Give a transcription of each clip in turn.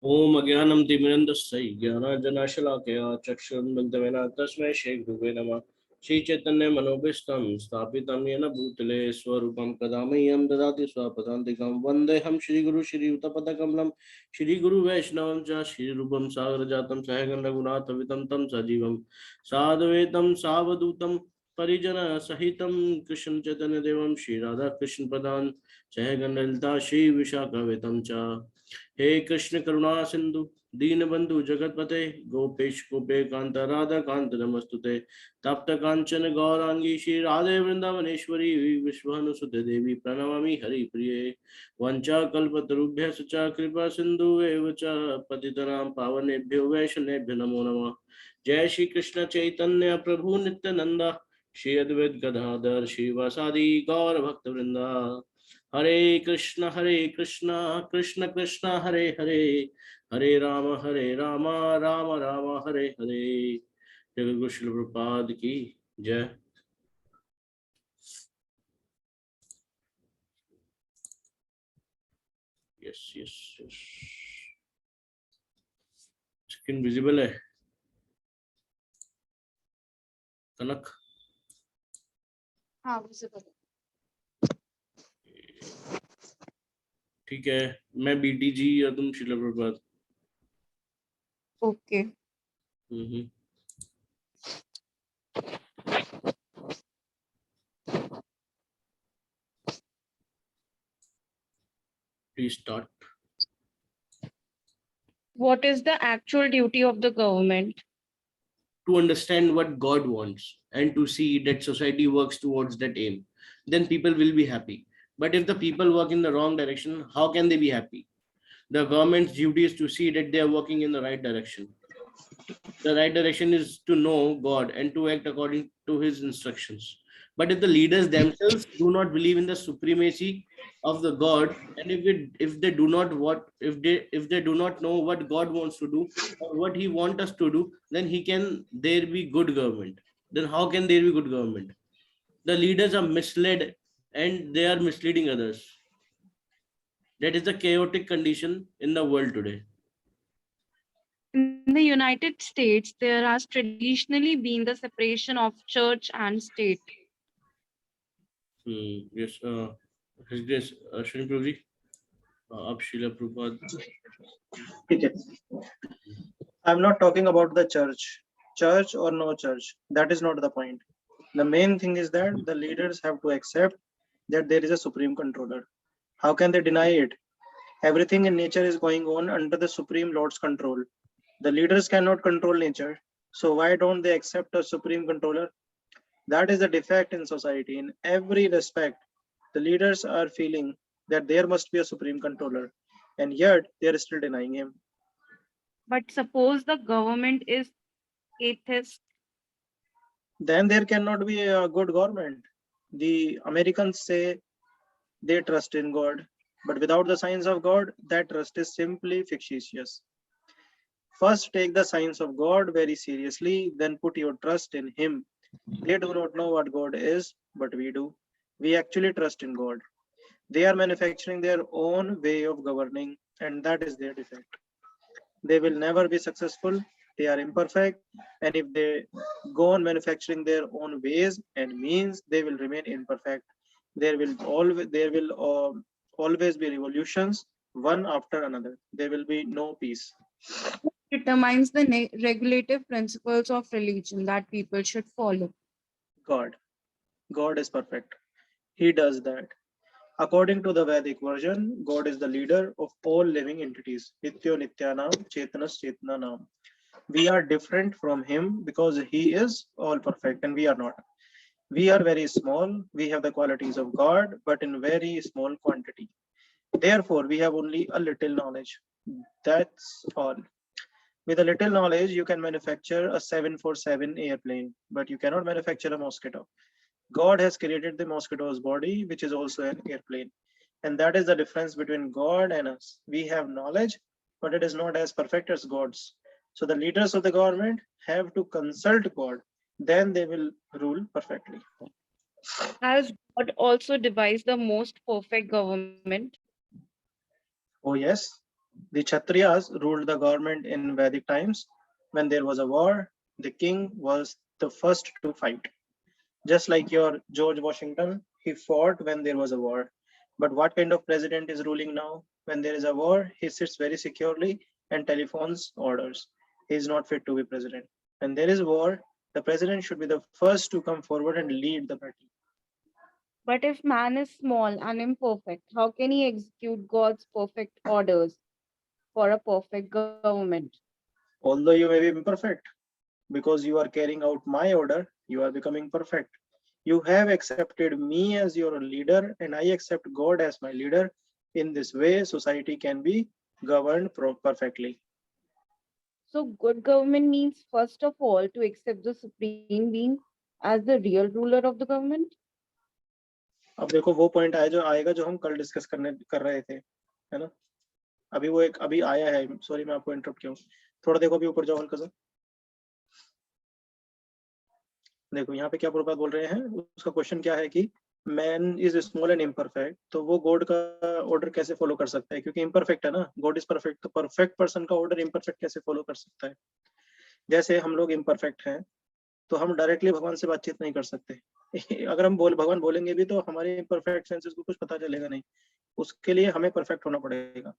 ओम अज्ञानम तिमिरन्दस्य ज्ञानाञ्जनशलाकया चक्षुरुन्मिलितमेन तस्मै श्रीगुरुवे नमः। श्रीचैतन्य मनोभीष्टं स्थापितं येन भूतले स्वरूपं कदा मह्यं ददाति स्वपदान्तिकं वन्देऽहं श्रीगुरु श्रीयुतपदकमलं श्रीगुरुवैष्णवं च श्रीरूपं सागरजातं सहगण रघुनाथवितं तं सजीवं साद्वैतं सावधूतं परिजनसहितं कृष्ण चैतन्यदेवं श्रीराधाकृष्णपदान् सहगण ललिता श्रीविशाखावितं च। हे कृष्ण करुणा सिंधु दीनबंधु जगतपते गोपेश गोपे कांत राधा कांत नमस्तुते तप्त कांचन गौरांगी श्री राधे वृंदावनेश्वरी विश्वानुसुते देवी प्रणमामि हरि प्रिये वंचा कल्पतरुभ्य च कृपा सिंधु एव च पतितनां पावनेभ्यो वैष्णवेभ्यो नमो नमः। जय श्री कृष्ण चैतन्य प्रभु नित्यानंद श्री अद्वैत गदाधर श्रीवासादि गौर भक्त वृंदा। हरे कृष्ण कृष्ण कृष्ण हरे हरे हरे राम राम राम हरे हरे। जगत गुरु श्रील प्रभुपाद की जय। Yes yes yes screen visible है कनक? हाँ विजिबल। ठीक है, मैं बीटीजी और तुम Srila Prabhupada. Okay. Please start. What is the actual duty of the government? To understand what God wants and to see that society works towards that aim, then people will be happy. But if the people work in the wrong direction, how can they be happy? The government's duty is to see that they are working in the right direction. The right direction is to know God and to act according to his instructions. But if the leaders themselves do not believe in the supremacy of the God, and if they do not if they do not know what God wants to do or what he wants us to do, then he can there be good government. Then how can there be good government? The leaders are misled and they are misleading others. That is the chaotic condition in the world today. In the United States, there has traditionally been the separation of church and state. Yes, His Grace Ashwin Prabhuji, up Srila Prabhupada. Okay. I'm not talking about the church or no church. That is not the point. The main thing is that the leaders have to accept that there is a supreme controller. How can they deny it? Everything in nature is going on under the Supreme Lord's control. The leaders cannot control nature. So why don't they accept a supreme controller? That is the defect in society. In every respect, the leaders are feeling that there must be a supreme controller, and yet they are still denying him. But suppose the government is atheist. Then there cannot be a good government. The Americans say they trust in God, but without the signs of God, that trust is simply fictitious. First, take the signs of God very seriously, then put your trust in Him. They do not know what God is, but we do. We actually trust in God. They are manufacturing their own way of governing, and that is their defect. They will never be successful. They are imperfect, and if they go on manufacturing their own ways and means, they will remain imperfect. There will always be revolutions, one after another. There will be no peace. Determines the regulative principles of religion that people should follow. God. God is perfect. He does that. According to the Vedic version, God is the leader of all living entities. Nityo Nityanam, Chetanas Chetananam. We are different from him because he is all perfect and we are not. We are very small. We have the qualities of God, but in very small quantity. Therefore, we have only a little knowledge. That's all. With a little knowledge, you can manufacture a 747 airplane, but you cannot manufacture a mosquito. God has created the mosquito's body, which is also an airplane. And that is the difference between God and us. We have knowledge, but it is not as perfect as God's. So the leaders of the government have to consult God, then they will rule perfectly. Has God also devised the most perfect government? Oh, yes. The Kshatriyas ruled the government in Vedic times. When there was a war, the king was the first to fight. Just like your George Washington, he fought when there was a war. But what kind of president is ruling now? When there is a war, he sits very securely and telephones orders. He is not fit to be president. When there is war, the president should be the first to come forward and lead the battle. But if man is small and imperfect, how can he execute God's perfect orders for a perfect government? Although you may be imperfect, because you are carrying out my order, you are becoming perfect. You have accepted me as your leader, and I accept God as my leader. In this way, society can be governed perfectly. So good government means first of all to accept the supreme being as the real ruler of the government. अब देखो वो point आएगा जो हम कल discuss कर रहे थे, है ना? अभी आया है, सॉरी मैं आपको इंटरप्ट किया हूँ, थोड़ा देखो अभी ऊपर जाओ हल्का सा, देखो यहाँ पे क्या प्रभुपाद बोल रहे हैं, उसका क्वेश्चन क्या है कि man is small and imperfect, तो वो गॉड का ऑर्डर कैसे फॉलो कर सकता है, क्योंकि इम्परफेक्ट है ना, गॉड इज परफेक्ट, तो परफेक्ट पर्सन का ऑर्डर इम्परफेक्ट कैसे फॉलो कर सकता है? जैसे हम लोग इम्परफेक्ट हैं तो हम डायरेक्टली भगवान से बातचीत नहीं कर सकते अगर हम भगवान बोलेंगे भी तो हमारे इम्परफेक्ट सेंसेस को कुछ पता चलेगा नहीं, उसके लिए हमें परफेक्ट होना पड़ेगा।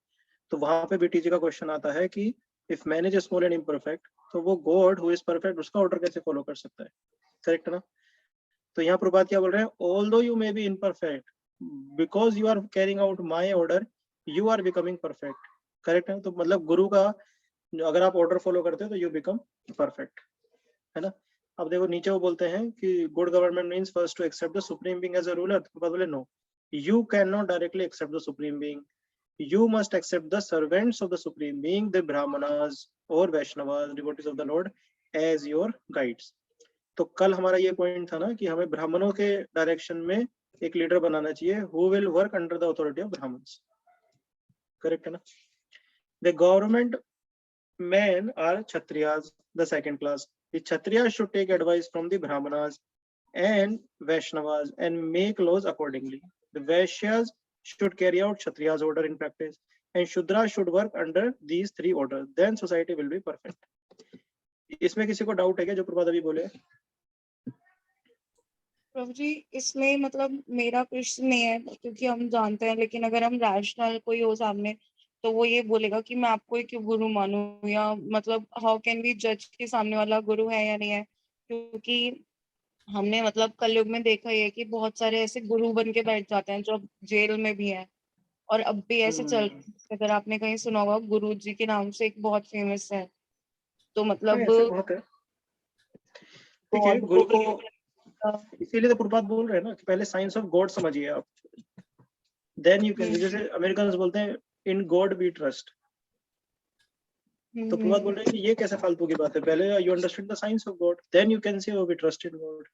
तो वहां पे बीटी जी का क्वेश्चन आता है कि if man is small and imperfect, तो वो गॉड हु इज परफेक्ट उसका ऑर्डर कैसे फॉलो कर सकता है? करेक्ट ना? तो यहाँ प्रभुपाद क्या बोल रहे हैं, although you may be imperfect, because you are carrying out my order, you are becoming perfect. Correct है? तो मतलब गुरु का अगर आप ऑर्डर फॉलो करते हो तो यू बिकम परफेक्ट, है ना? अब देखो नीचे वो बोलते हैं कि good government means first to accept the supreme being as a ruler. तो बोले no, you can not directly accept the supreme being, you must accept the servants of the supreme being, the brahmanas or vaishnavas, devotees of the lord, as your guides। तो कल हमारा ये point था ना कि हमें ब्राह्मणों के डायरेक्शन में एक लीडर बनाना चाहिए, who will work under the authority of brahmins। Correct है ना? the government men are kshatriyas, the second class। the kshatriyas should take advice from the brahmanas and vaishnavas and make laws accordingly। the vaishyas should carry out kshatriya's order in practice and shudras should work under these three orders, then society will be perfect। इसमें किसी को doubt है क्या जो प्रभुपाद अभी बोले? प्रभु जी इसमें मतलब मेरा प्रश्न नहीं है क्योंकि हम जानते हैं, लेकिन अगर हम रैशनल कोई हो सामने तो वो ये बोलेगा कि मैं आपको ही क्यों गुरु मानूं, या मतलब हाउ कैन वी जज कि सामने वाला गुरु है या नहीं है? क्योंकि हमने मतलब कलयुग में देखा है कि बहुत सारे ऐसे गुरु बन के बैठ जाते हैं जो अब जेल में भी हैं, और अब भी ऐसे चल, अगर आपने कहीं सुना होगा गुरु जी के नाम से एक बहुत फेमस है, तो मतलब बहुत है। ठीक है, गुरु को इसीलिए तो प्रभुपाद बोल रहे हैं ना कि पहले साइंस ऑफ गॉड समझिए आप, देन यू कैन, जैसे अमेरिकन बोलते हैं इन गॉड वी ट्रस्ट, तो प्रभुपाद बोल रहे हैं कि ये कैसे फालतू की बात है, पहले you understand the science of God then you can say we trust in God.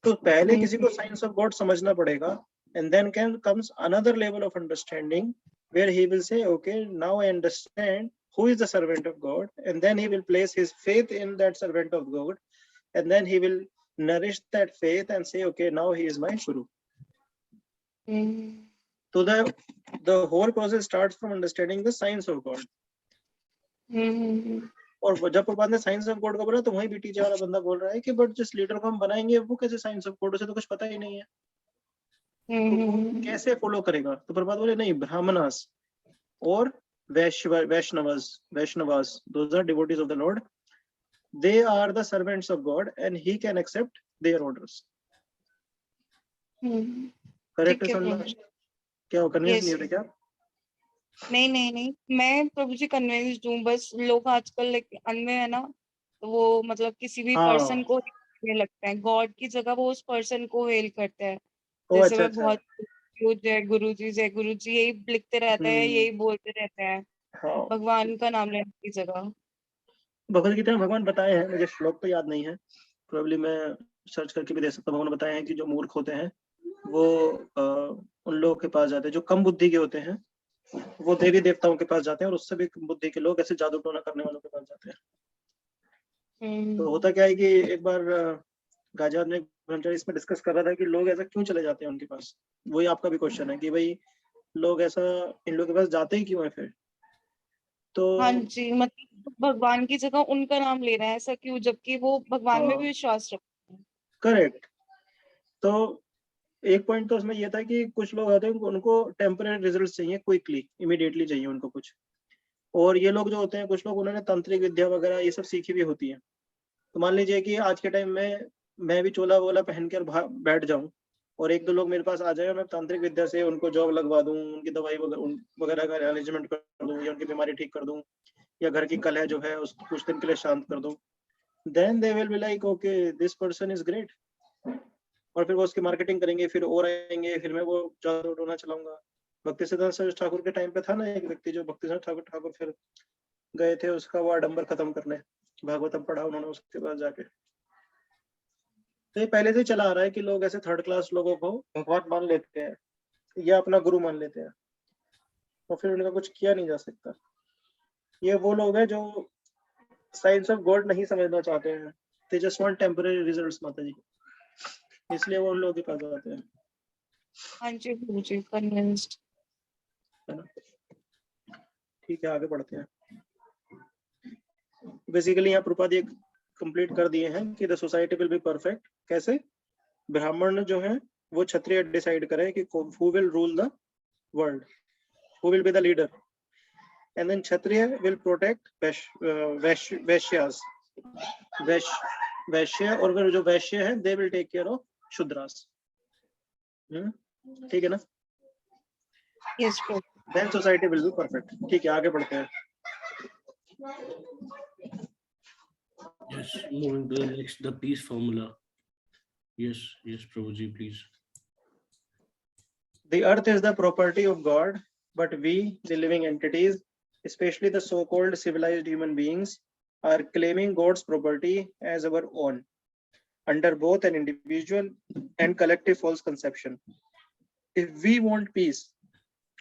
तो पहले किसी को साइंस ऑफ गॉड समझना पड़ेगा, and then comes another level of understanding where he will say, okay, now I understand who is the servant of God, and then he will place his faith in that servant of God, and then he will nourish that faith and say, okay, now he is my guru। So the whole process starts from understanding the science of God। और जब प्रभुपाद ने science of God का बोला तो वही बीटीजे वाला बंदा बोल रहा है कि बट जिस लीडर को हम बनाएंगे वो कैसे साइंस ऑफ गॉड, उसे तो कुछ पता ही नहीं है, तो कैसे फॉलो करेगा? तो प्रभुपाद बोले नहीं, ब्राह्मणास और Vaishnavas, those are devotees of the Lord, they are the servants of God and he can accept their orders. Correct है सुनना? क्या कन्विंस नहीं होते क्या? नहीं, मैं प्रभु जी कन्विंस्ड हूँ, बस लोग आजकल अन्य है ना, तो वो मतलब किसी भी पर्सन को लगता है गॉड की जगह वो उस पर्सन को हेल करते हैं। जैसे मैं बहुत जय गुरु जी यही लिखते रहते हैं, यही बोलते रहते हैं, भगवान का नाम लेने की जगह। भगवद गीता में भगवान बताए हैं, मुझे श्लोक तो याद नहीं है, प्रोबेबली मैं सर्च करके भी दे सकता हूँ। भगवान बताए हैं कि जो मूर्ख होते हैं वो उन लोगों के पास जाते हैं, जो कम बुद्धि के होते हैं वो देवी देवताओं के पास जाते हैं, और उससे भी कम बुद्धि के लोग ऐसे जादू टोना करने वालों के पास जाते हैं। तो होता क्या है कि एक बार गाजियाबाद में ब्रह्मचारी इसमें डिस्कस कर रहा था कि लोग ऐसा क्यों चले जाते हैं उनके पास। वही आपका भी क्वेश्चन है कि भाई लोग ऐसा इन लोगों के पास जाते ही क्यों है फिर? तो हाँ जी, मतलब भगवान की जगह उनका नाम ले रहा है, ऐसा क्यों, जबकि वो भगवान में भी विश्वास रखते हैं। करेक्ट। तो एक पॉइंट तो उसमें ये था कि कुछ लोग आते हैं उनको टेम्पररी रिजल्ट चाहिए, क्विकली, इमीडिएटली चाहिए उनको कुछ। और ये लोग जो होते हैं, कुछ लोग उन्होंने तांत्रिक विद्या वगैरह ये सब सीखी भी होती है। तो मान लीजिए कि आज के टाइम में मैं भी चोला वोला पहन कर बैठ जाऊं और एक दो लोग मेरे पास आ जाए, मैं तांत्रिक विद्या से उनको जॉब लगवा दूं, उनकी दवाई वगैरह का अरेंजमेंट कर दूं, या उनकी बीमारी ठीक कर दूं, या घर की कलह जो है उस कुछ दिन के लिए शांत कर दूं, then they will be like okay this person is great. और फिर वो उसकी मार्केटिंग करेंगे, फिर और आएंगे, फिर मैं वो जादू टोना चलाऊंगा। भक्ति सिद्धांत सरस्वती ठाकुर के टाइम पे था ना एक व्यक्ति, जो भक्ति सिद्धांत ठाकुर फिर गए थे उसका वो आडंबर खत्म करने, भागवतम पढ़ा उन्होंने उसके बाद जाके। तो ये पहले से चला आ रहा है कि लोग ऐसे थर्ड क्लास लोगों को भगवान मान लेते हैं या अपना गुरु मान लेते हैं, और फिर उनका कुछ किया नहीं जा सकता। ये वो लोग हैं जो साइंस ऑफ गॉड नहीं समझना चाहते हैं, they just want temporary results माता जी, इसलिए वो उन लोगों के पास जाते हैं। हाँ जी गुरुजी, कन्विंस्ड। है ना? ठीक है, आगे बढ़ते हैं। बेसिकली यहाँ प्रभुपाद ये कंप्लीट कर दिए हैं कि the society will be perfect. कैसे? ब्राह्मण जो है वो क्षत्रिय डिसाइड करे कि who will rule the world, who will be the leader, and then Kshatriya will protect Vaishyas, Vaishya, और जो वैश्य है they will take care of Shudras. ठीक है ना? यस प्रभु। Then society will be perfect. ठीक है, आगे बढ़ते हैं। Yes, moving to the next, the peace formula. Yes, Prabhuji, please. The earth is the property of God, but we, the living entities, especially the so-called civilized human beings, are claiming God's property as our own, under both an individual and collective false conception. If we want peace,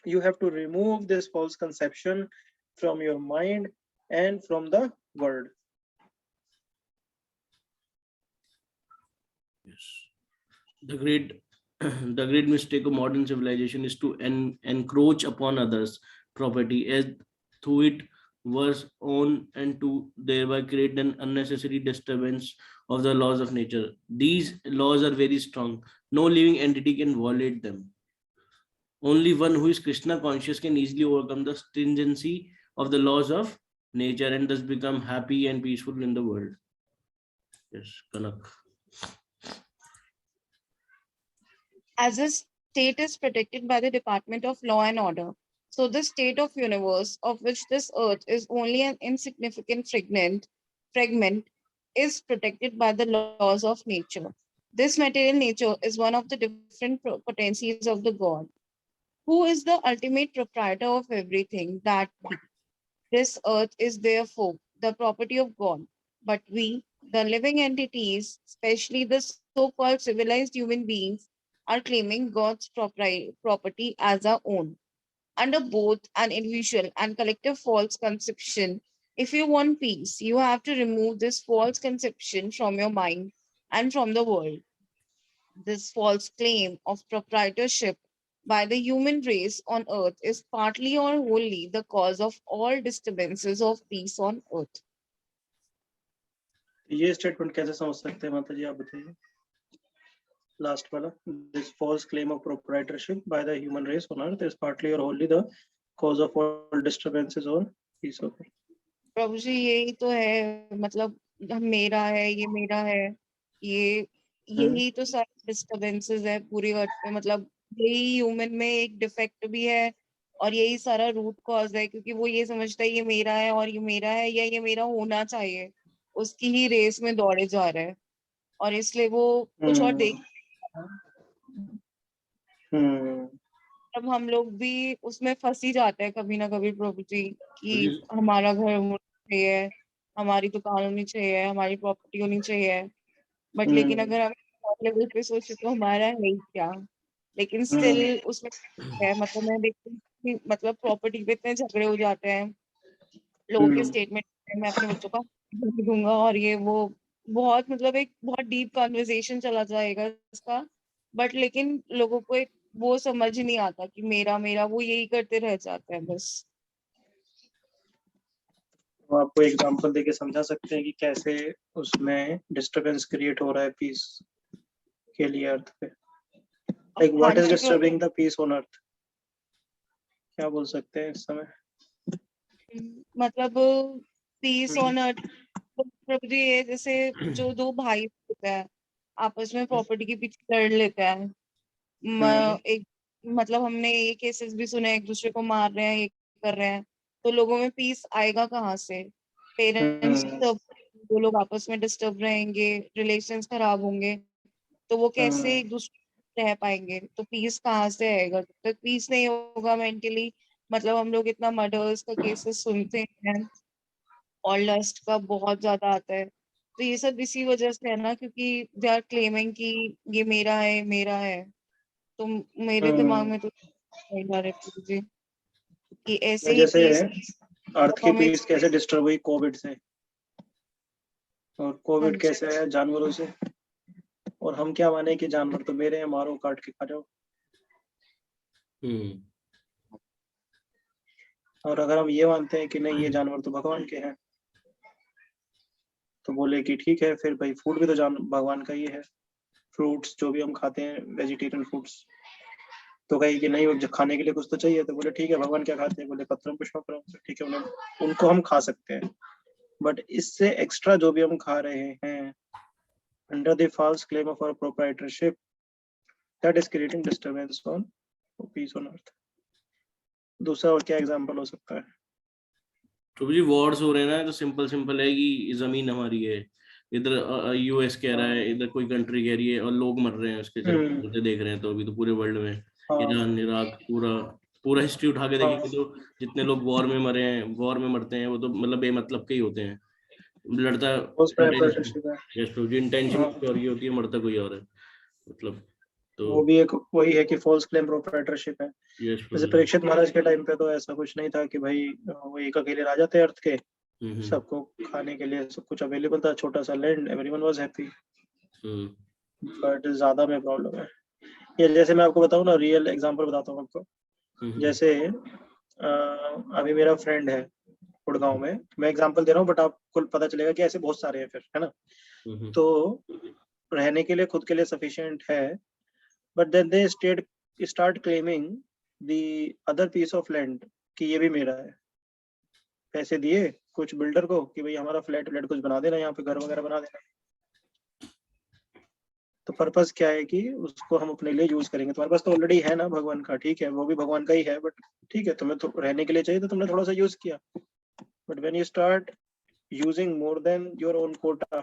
you have to remove this false conception from your mind and from the world. Yes. The great mistake of modern civilization is to encroach upon others' property as through it was own, and to thereby create an unnecessary disturbance of the laws of nature. These laws are very strong. No living entity can violate them. Only one who is Krishna conscious can easily overcome the stringency of the laws of nature and thus become happy and peaceful in the world. Yes, Kanak. As a state is protected by the Department of Law and Order, so the state of universe, of which this earth is only an insignificant fragment, is protected by the laws of nature. This material nature is one of the different potencies of the God, who is the ultimate proprietor of everything that this earth is therefore the property of God. But we, the living entities, especially the so-called civilized human beings, are claiming God's property as our own. Under both an individual and collective false conception, if you want peace, you have to remove this false conception from your mind and from the world. This false claim of proprietorship by the human race on earth is partly or wholly the cause of all disturbances of peace on earth. ये statement कैसे समझ सकते हैं माता जी, आप बताइए। Last वाला, this false claim of proprietorship by the human race on earth is partly or wholly the cause of all disturbances on peace on earth. प्रभु जी यही तो है, मतलब मेरा है, ये मेरा है, ये यही तो सारे डिस्टर्बेंसेस है पूरी अर्थ पे। मतलब यही ह्यूमन में एक डिफेक्ट भी है और यही सारा रूट कॉज है, क्योंकि वो ये समझता है ये मेरा है और ये मेरा है या ये मेरा होना चाहिए, उसकी ही रेस में दौड़े जा रहे हैं और इसलिए वो कुछ और देख। तब हम लोग भी उसमें फंस ही जाते हैं कभी ना कभी प्रभु जी, कि हमारा घर होना चाहिए, हमारी दुकान होनी चाहिए, हमारी प्रॉपर्टी होनी चाहिए। बट लेकिन अगर हम लेवल पे सोचे तो हमारा है ही क्या, लेकिन स्टिल उसमें है। मतलब मैं देखती हूँ मतलब प्रॉपर्टी पे इतने झगड़े हो जाते हैं लोगों के स्टेटमेंट, मैं अपने बच्चों का दूंगा और ये वो, बहुत मतलब एक बहुत डीप कॉन्वर्सेशन चला जाएगा इसका। बट लेकिन लोगों को एक वो समझ नहीं आता कि मेरा मेरा, वो यही करते रह जाते हैं बस। तो आपको एग्जांपल देके समझा सकते हैं कि कैसे उसमें डिस्टरबेंस क्रिएट हो रहा है पीस के लिए अर्थ पे। लाइक हाँ व्हाट इज जी disturbing the peace on earth, क्या बोल सकते हैं इस समय? मतलब पीस ऑन अर्थ प्रभु जी, ये जैसे जो दो भाई होते हैं आपस में प्रॉपर्टी के पीछे लड़ लेते हैं। एक मतलब हमने ये केसेस भी सुने, एक दूसरे को मार रहे हैं, ये कर रहे हैं, तो लोगों में पीस आएगा कहाँ से? पेरेंट्स डिस्टर्ब, दो लोग आपस में डिस्टर्ब रहेंगे, रिलेशंस खराब होंगे, तो वो कैसे एक दूसरे से रह पाएंगे? तो पीस कहाँ से आएगा? जब तक पीस नहीं होगा मेंटली, मतलब हम लोग इतना मर्डर्स का केसेस सुनते हैं और लस्ट का बहुत ज्यादा आता है, तो ये सब इसी वजह से है ना, क्योंकि दे आर क्लेमिंग कि ये मेरा है, मेरा है। तो मेरे दिमाग में तो नहीं आ रहा जी कि ऐसे ही जैसे पीस अर्थ की हमें। पीस कैसे डिस्टर्ब हुई कोविड से, और हाँ कोविड जी, कैसे है जानवरों से, और हम क्या माने कि जानवर तो मेरे हैं, मारो काट के खा जाओ। और अगर हम ये मानते हैं कि नहीं ये जानवर तो भगवान के हैं, तो बोले कि ठीक है फिर भाई फूड भी तो जान भगवान का ही है, फ्रूट्स जो भी हम खाते हैं वेजिटेरियन फ्रूट्स, तो कही कि नहीं वो खाने के लिए कुछ तो चाहिए, तो बोले ठीक है भगवान क्या खाते हैं, बोले पत्रम पुष्पम, ठीक है उन्हें उनको हम खा सकते हैं, बट इससे एक्स्ट्रा जो भी हम खा रहे हैं under the false claim of our proprietorship, that is creating disturbance on peace on earth. दूसरा और क्या एग्जांपल हो सकता है? तो जी वॉर्स हो रहे हैं ना, तो सिंपल सिंपल है कि जमीन हमारी है, इधर यूएस कह रहा है, इधर कोई कंट्री कह रही है, और लोग मर रहे हैं उसके चलते देख रहे हैं। तो अभी तो पूरे वर्ल्ड में ईरान, इराक, पूरा पूरा हिस्ट्री उठा के देखेंगे तो जितने लोग वॉर में मरे हैं, वॉर में मरते हैं, वो तो मतलब बेमतलब के ही होते हैं। लड़ता इंटेंशन कुछ और ही होती है, मरता कोई और है, मतलब। तो वो भी एक वही है कि फॉल्स क्लेम प्रोप्राइटरशिप है। जैसे परीक्षित महाराज के टाइम पे तो ऐसा कुछ नहीं था कि भाई वो एक अकेले राजा थे अर्थ के, सबको खाने के लिए सब कुछ अवेलेबल था, छोटा सा land, everyone was happy. But ज्यादा में प्रॉब्लम है। ये जैसे मैं आपको बताऊं ना, रियल एग्जांपल बताता हूँ आपको। जैसे अभी मेरा फ्रेंड है गुड़गांव में, मैं एग्जांपल दे रहा हूँ बट आपको पता चलेगा कि ऐसे बहुत सारे हैं फिर, है ना। तो रहने के लिए खुद के लिए सफिशिएंट है, but then they start claiming the other piece of land कि ये भी मेरा है। पैसे दिए कुछ बिल्डर को कि भाई हमारा फ्लैट कुछ बना देना, यहाँ पे घर वगैरह बना देना। तो पर्पस क्या है कि उसको हम अपने लिए यूज करेंगे। तुम्हारे पास तो ऑलरेडी है ना भगवान का, ठीक है वो भी भगवान का ही है, बट ठीक है तुम्हें तो रहने के लिए चाहिए तो तुमने थोड़ा सा यूज किया, but when you start using more than your own quota,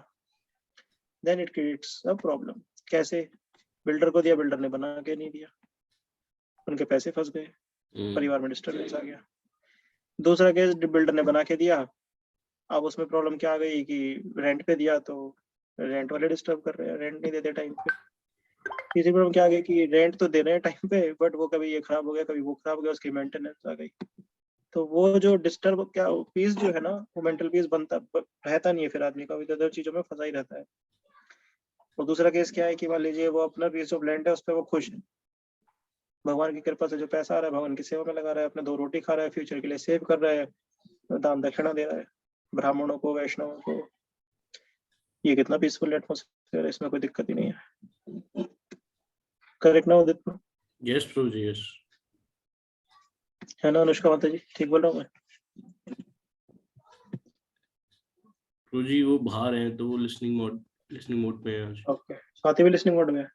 then it creates a problem. कैसे? बिल्डर को दिया, बिल्डर ने बना के नहीं दिया, उनके पैसे फंस गए, परिवार में डिस्टर्बेंस आ गया। दूसरा केस, बिल्डर ने बना के दिया, अब उसमें प्रॉब्लम क्या आ गई कि रेंट पे दिया तो रेंट वाले डिस्टर्ब कर रहे हैं, रेंट नहीं देते टाइम पे। तीसरी प्रॉब्लम क्या आ गई कि रेंट तो दे रहे हैं टाइम पे, बट वो कभी ये खराब हो गया, कभी वो खराब हो गया, उसकी मेंटेनेंस आ गई। तो वो जो डिस्टर्ब क्या पीस जो है ना, वो मेंटल पीस बनता रहता नहीं है, फिर आदमी का इधर चीजों में फंसा ही रहता है। और दूसरा केस क्या है कि मान लीजिए वो अपना पीस ऑफ लैंड है, उस पर वो खुश है, भगवान की कृपा से जो पैसा आ रहा है भगवान की सेवा में लगा रहा है, अपने 2 रोटी खा रहा है, फ्यूचर के लिए सेव कर रहा है, दान दक्षिणा दे रहा है ब्राह्मणों को, वैष्णवों को। ये कितना पीसफुल एटमॉस्फेयर है, इसमें कोई दिक्कत ही नहीं है। करेक्ट ना उदित? यस प्रभु जी, यस। है ना अनुष्का माता जी, ठीक बोल रहा हूँ मैं? प्रभु जी वो बाहर हैं तो वो लिसनिंग मोड पे है आज। ओके, स्वाति भी लिसनिंग मोड में है?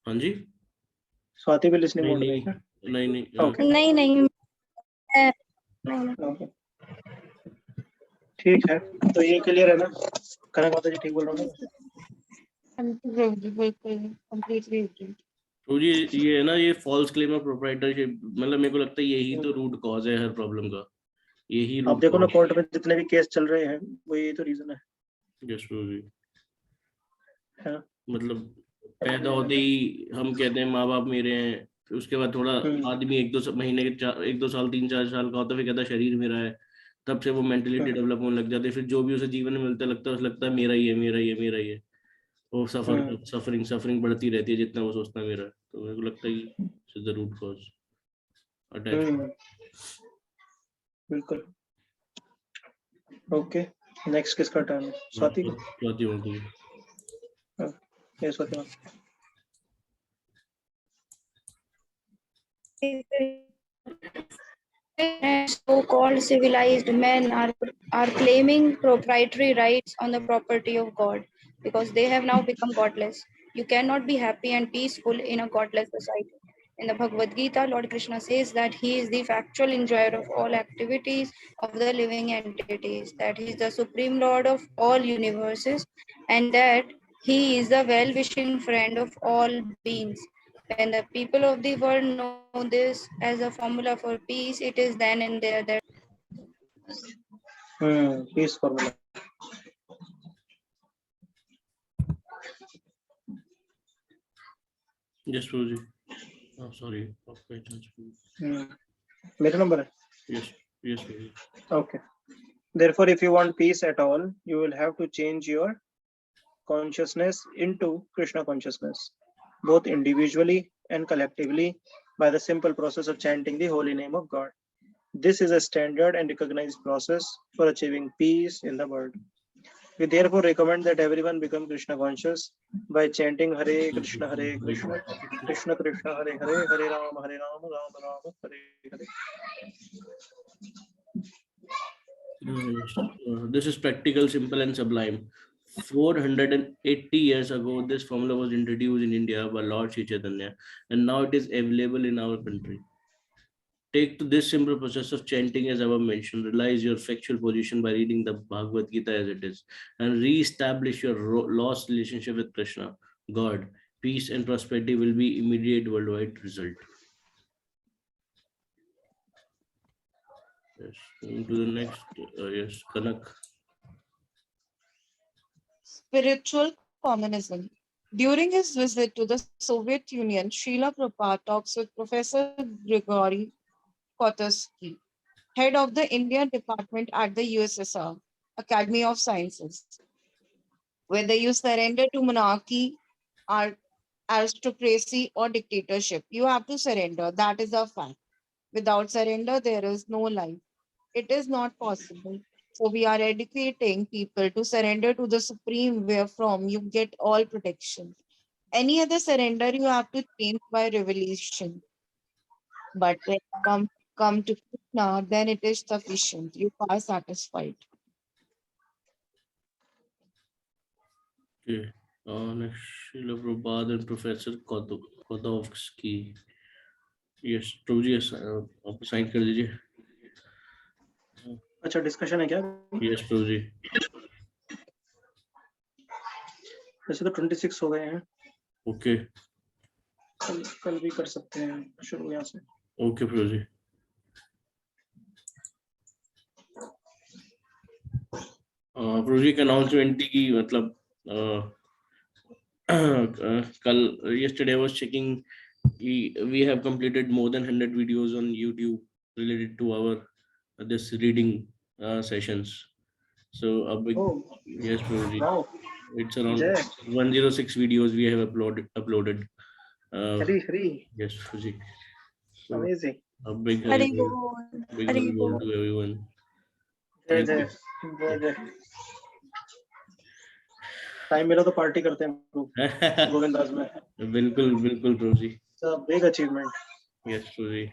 हाँ जी, स्वाति भी लिसनिंग मोड में है क्या? नहीं ओके नहीं नहीं ओके, ठीक है, तो ये क्लियर है ना? कनक माता जी ठीक बोल रहा हूँ ना? बिल्कुल कंप्लीटली। तो ये है ना, ये फॉल्स क्लेम ऑफ प्रोप्राइटरशिप, मतलब मेरे को लगता है यही तो रूट कॉज है हर प्रॉब्लम का, यही आप रूट देखो ना कॉज। कोर्ट में जितने भी केस चल रहे हैं, वो यही तो रीजन है। यस प्रभु जी, है मतलब पैदा होते ही हम कहते हैं माँ बाप मेरे हैं, फिर उसके बाद थोड़ा आदमी 1-2 साल 3-4 साल का होता है, फिर कहता है शरीर मेरा है, तब से वो मेंटलिटी डेवलप होने लग जाती है। फिर जो भी उसे जीवन में मिलता लगता है, उसे लगता है मेरा ही है, मेरा ही है, मेरा ही है। वो सफरिंग बढ़ती रहती है जितना वो सोचता है मेरा है। तो मेरे को लगता है कि द रूट कॉज अटैचमेंट। बिल्कुल। Okay. Next किसका टर्न है? स्वाति का? स्वाति माता जी। ये स्वाति माता। So-called civilized men are claiming proprietary rights on the property of God because they have now become godless. You cannot be happy and peaceful in a godless society. In the Bhagavad Gita, Lord Krishna says that he is the factual enjoyer of all activities of the living entities, that he is the supreme lord of all universes, and that he is the well-wishing friend of all beings. When the people of the world know this as a formula for peace, it is then and there that Peace formula. Yes, Prabhu ji. Oh, sorry. Okay, मेरा number है? yes, yes, Prabhu ji. Okay. Therefore, if you want peace at all, you will have to change your consciousness into Krishna consciousness, both individually and collectively, by the simple process of chanting the holy name of God. This is a standard and recognized process for achieving peace in the world. We therefore recommend that everyone become Krishna conscious by chanting Hare Krishna, Krishna Krishna, Hare Hare, Hare Rama, Rama Rama, Hare Hare. This is practical, simple, and sublime. 480 years ago, this formula was introduced in India by Lord Sri Chaitanya, and now it is available in our country. Take to this simple process of chanting as above mentioned, realize your factual position by reading the Bhagavad Gita as it is, and re-establish your lost relationship with Krishna, God. Peace and prosperity will be immediate worldwide result. Yes, moving to the next. Yes, Kanak. Spiritual communism. During his visit to the Soviet Union, Srila Prabhupada talks with Professor Grigory Kotovsky, head of the Indian department at the USSR Academy of Sciences. Whether you surrender to monarchy, aristocracy, or dictatorship, you have to surrender. That is a fact. Without surrender, there is no life. It is not possible. So we are educating people to surrender to the Supreme, wherefrom you get all protection. Any other surrender you have to change by revelation. But when you come to Krishna, then it is sufficient. You are satisfied. Okay. Next, Srila Prabhupada and Professor Kotovsky. Yes, Prabhu ji, yes, आप sign कर दीजिए. अच्छा, discussion है क्या? Yes, Prabhu ji. वैसे तो 26 हो गए हैं. Okay. कल भी कर सकते हैं शुरू यहाँ से. Okay, Prabhu ji. Prabhu ji, announcement की मतलब कल yesterday I was checking, we have completed more than 100 videos on YouTube related to our this reading sessions. So yes, Prabhu ji. Wow. It's around 106 videos we have uploaded. Hri. Yes, Prabhu ji. So, Amazing. a big Hari Hari Bol, big Hari Hari Bol Bol. to everyone. जय Thank जय you. जय जय. Time मिला तो party करते हैं गोविंद दास में. बिल्कुल बिल्कुल प्रभु जी. सब बिग अचीवमेंट. यस प्रभु जी.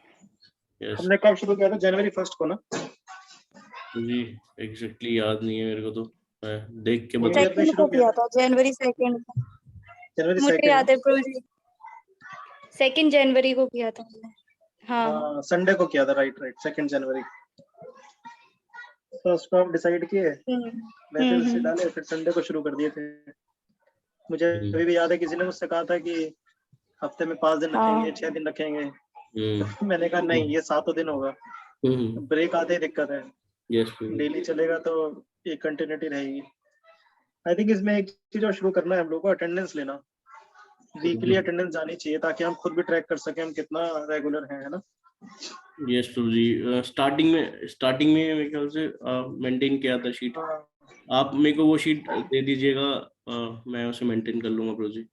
यस हमने कब शुरू किया था? जनवरी 1 को ना? प्रभु जी एग्जैक्टली याद नहीं है मेरे को, तो मैं देख के मुझे बता. अभी शुरू को किया किया था. था जनवरी 2 जनवरी मुझे याद 2 है प्रभु जी, 2 जनवरी को किया था मैंने. हाँ, संडे को किया था. राइट 2 जनवरी. तो उसको हम डिसाइड किए, मैसेज से डाले, फिर संडे को शुरू कर दिए थे. मुझे अभी भी याद है किसी ने मुझसे कहा था कि हफ्ते में 5 दिन रखेंगे, 6 दिन रखेंगे. मैंने कहा नहीं, ये 7 दिन होगा. ब्रेक आते ही दिक्कत है. डेली चलेगा तो ये कंटिन्यूटी रहेगी. आई थिंक इसमें एक चीज और शुरू करना है हम लोग को, अटेंडेंस लेना. वीकली अटेंडेंस जानी चाहिए ताकि हम खुद भी ट्रैक कर सकें हम कितना रेगुलर हैं, है ना? यस प्रभु जी. स्टार्टिंग में मेरे ख्याल से मेंटेन किया था शीट. आप मेरे को वो शीट दे दीजिएगा, मैं उसे मेंटेन कर लूंगा प्रभु जी.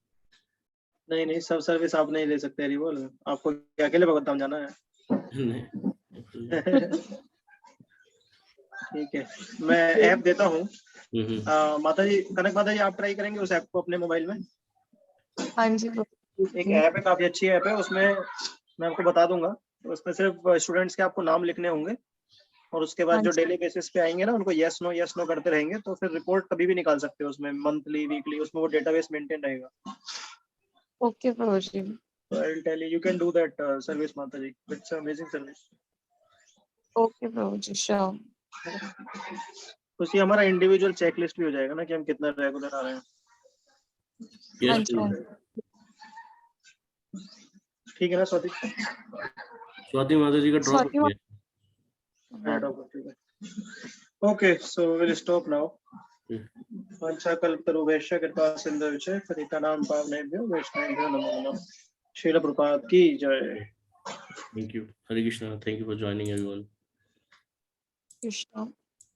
नहीं, सब सर्विस आप नहीं ले सकते. रिवॉल आपको अकेले भगवत धाम जाना है. ठीक है, मैं ऐप देता हूँ। माता जी, कनक माता जी, आप ट्राई करेंगे उस ऐप को अपने मोबाइल में? हाँ जी एक ऐप है, काफी अच्छी ऐप है, उसमें मैं आपको बता दूंगा। तो उसमें सिर्फ स्टूडेंट्स के आपको नाम लिखने होंगे, और उसके बाद जो डेली बेसिस पे आएंगे ना, उनको यस नो करते रहेंगे, तो फिर रिपोर्ट कभी भी निकाल सकते हो उसमें, मंथली वीकली, उसमें वो डेटाबेस मेंटेन रहेगा। Okay Prabhu ji. So I'll tell you, you can do that service, Mataji. It's an amazing service. Okay Prabhu ji, sure. तो उससे हमारा इंडिविजुअल चेकलिस्ट भी हो जाएगा ना कि हम कितना रेगुलर आ रहे हैं। Yes, हाँ जी। please. ठीक है ना स्वाति? स्वाति माता जी का ड्रॉप स्वाति हो गया। Okay, so we'll stop now. पंचाकल्पतरुभ्यश्च कृपा सिन्धुश्च पतितानां पावनेभ्यो वैष्णवेभ्यो नमो नमः। श्रील प्रभुपाद की जय। Thank you. Hare Krishna. Thank you for joining everyone. Krishna.